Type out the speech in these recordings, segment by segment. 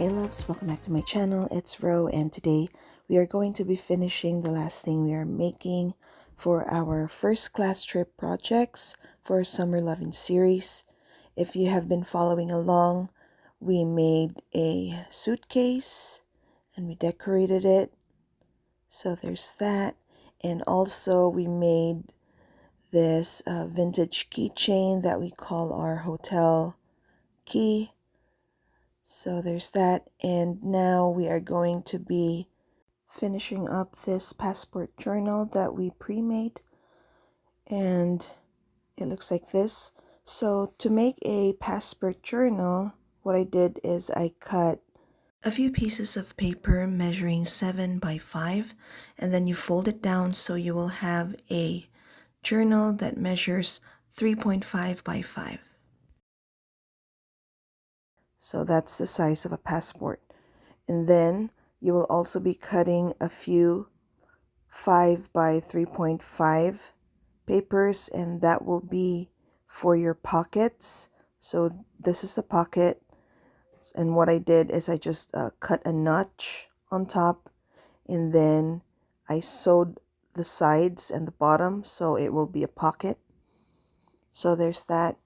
Hey loves, welcome back to my channel. It's Ro, and today we are going to be finishing the last thing we are making for our first class trip projects for our summer loving series. If you have been following along, we made a suitcase and we decorated it. So there's that. And also we made this vintage keychain that we call our hotel key. So there's that, and now we are going to be finishing up this passport journal that we pre-made, and it looks like this. So to make a passport journal, what I did is I cut a few pieces of paper measuring 7 by 5, and then you fold it down so you will have a journal that measures 3.5 by 5. So that's the size of a passport. And then you will also be cutting a few 5 by 3.5 papers, and that will be for your pockets. So this is the pocket, and what I did is I just cut a notch on top, and then I sewed the sides and the bottom so it will be a pocket. So there's that.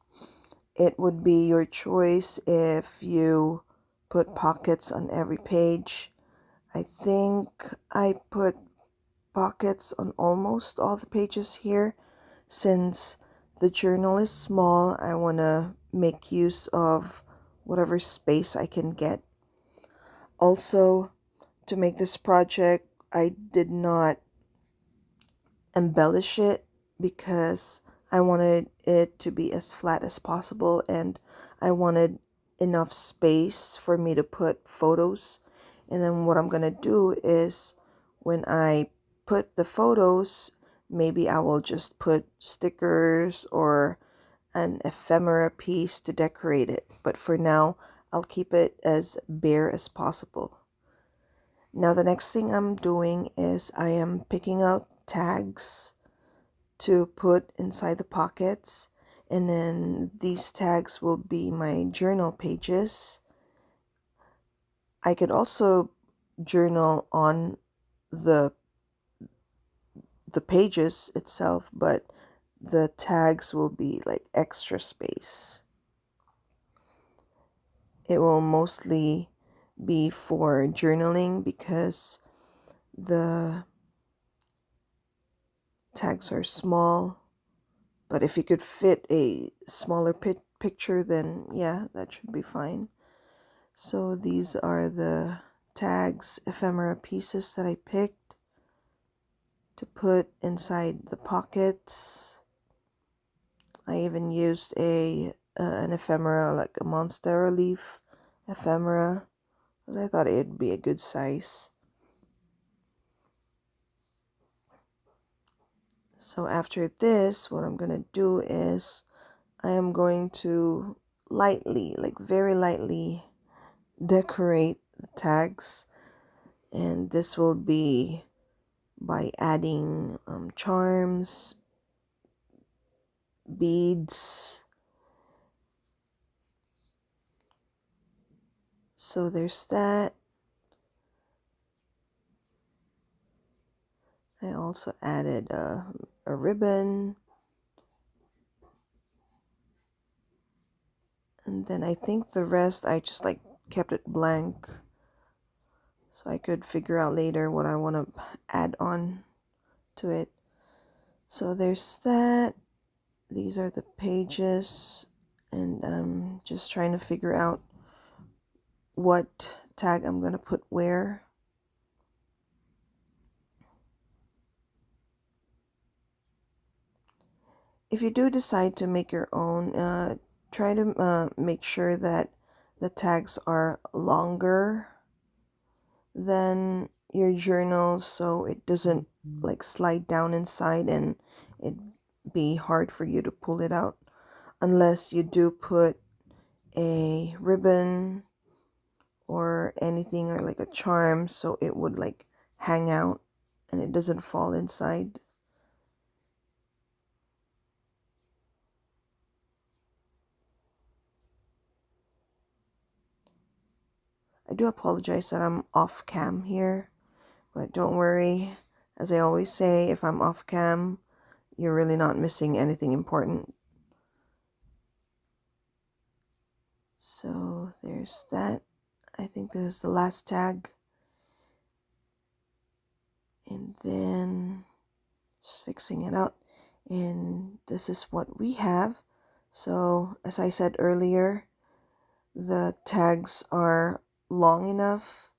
It would be your choice if you put pockets on every page. I think I put pockets on almost all the pages here. Since the journal is small, I want to make use of whatever space I can get. Also, to make this project, I did not embellish it because I wanted it to be as flat as possible, and I wanted enough space for me to put photos. And then what I'm gonna do is when I put the photos, maybe I will just put stickers or an ephemera piece to decorate it, but for now I'll keep it as bare as possible. Now the next thing I'm doing is I am picking out tags to put inside the pockets, and then these tags will be my journal pages. I could also journal on the pages itself, but the tags will be like extra space. It will mostly be for journaling because the tags are small, but if you could fit a smaller picture, then yeah, that should be fine. So these are the tags, ephemera pieces that I picked to put inside the pockets. I even used an ephemera, like a monstera leaf ephemera, because I thought it'd be a good size. So after this, what I'm gonna do is I am going to lightly, like very lightly, decorate the tags, and this will be by adding charms, beads. So there's that. I also added a ribbon, and then I think the rest I just like kept it blank so I could figure out later what I want to add on to it. So there's that. These are the pages, and I'm just trying to figure out what tag I'm going to put where. If you do decide to make your own, try to make sure that the tags are longer than your journal so it doesn't like slide down inside and it be hard for you to pull it out, unless you do put a ribbon or anything or like a charm so it would like hang out and it doesn't fall inside. I do apologize that I'm off cam here, but don't worry. As I always say, if I'm off cam, you're really not missing anything important. So there's that. I think this is the last tag. And then just fixing it out. And this is what we have. So as I said earlier, the tags are long enough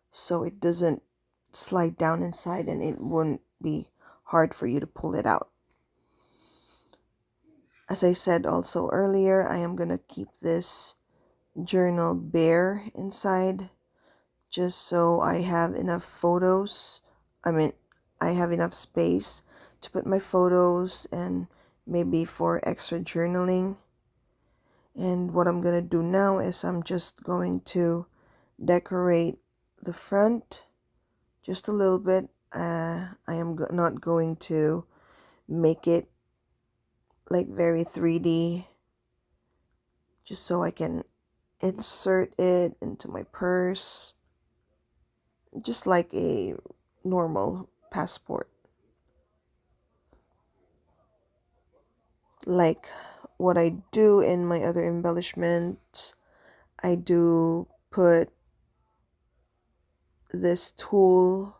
so it doesn't slide down inside and it wouldn't be hard for you to pull it out. As I said also earlier, I am gonna keep this journal bare inside just so I have enough photos. I have enough space to put my photos and maybe for extra journaling. And what I'm gonna do now is I'm just going to decorate the front just a little bit. I am not going to make it like very 3D, just so I can insert it into my purse just like a normal passport. Like what I do in my other embellishments, I do put this tulle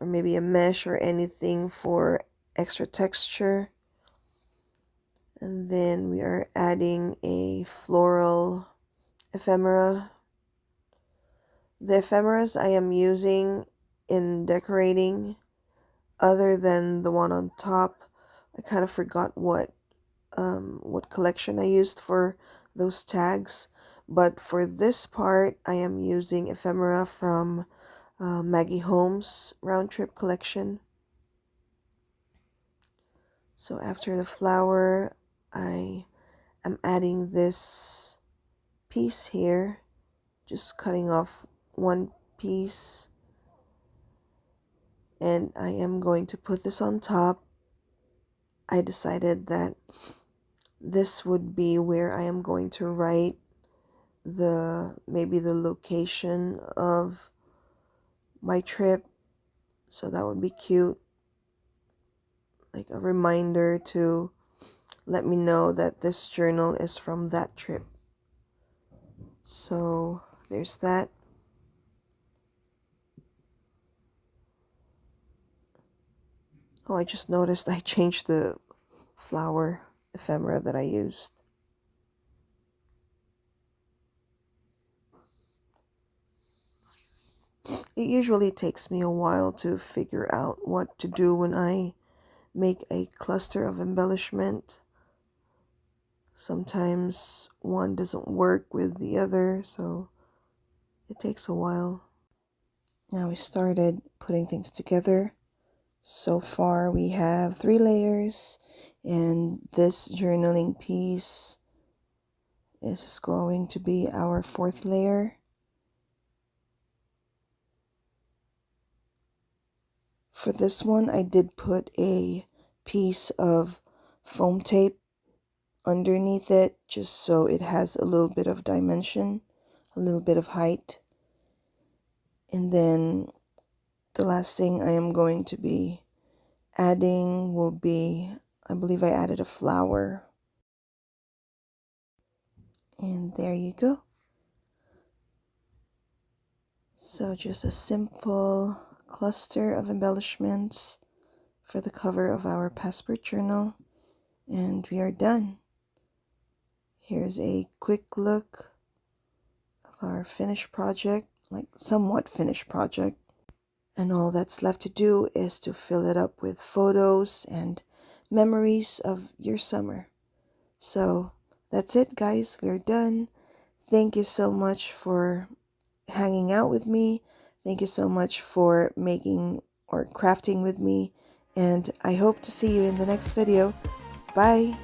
or maybe a mesh or anything for extra texture. And then we are adding a floral ephemera. The ephemeras I am using in decorating, other than the one on top, I kind of forgot what collection I used for those tags. But for this part, I am using ephemera from Maggie Holmes Round Trip collection. So after the flower, I am adding this piece here, just cutting off one piece, and I am going to put this on top. I decided that this would be where I am going to write maybe the location of my trip, so that would be cute, like a reminder to let me know that this journal is from that trip. So there's that. Oh, I just noticed I changed the flower ephemera that I used. It usually takes me a while to figure out what to do when I make a cluster of embellishment. Sometimes one doesn't work with the other, so it takes a while. Now we started putting things together. So far we have 3 layers, and this journaling piece is going to be our 4th layer. For this one, I did put a piece of foam tape underneath it just so it has a little bit of dimension, a little bit of height. And then the last thing I am going to be adding will be, I believe I added a flower. And there you go. So just a simple cluster of embellishments for the cover of our passport journal, and we are done. Here's a quick look of our finished project, like somewhat finished project. And all that's left to do is to fill it up with photos and memories of your summer. So that's it, guys. We're done. Thank you so much for hanging out with me. Thank you so much for making or crafting with me. And I hope to see you in the next video. Bye.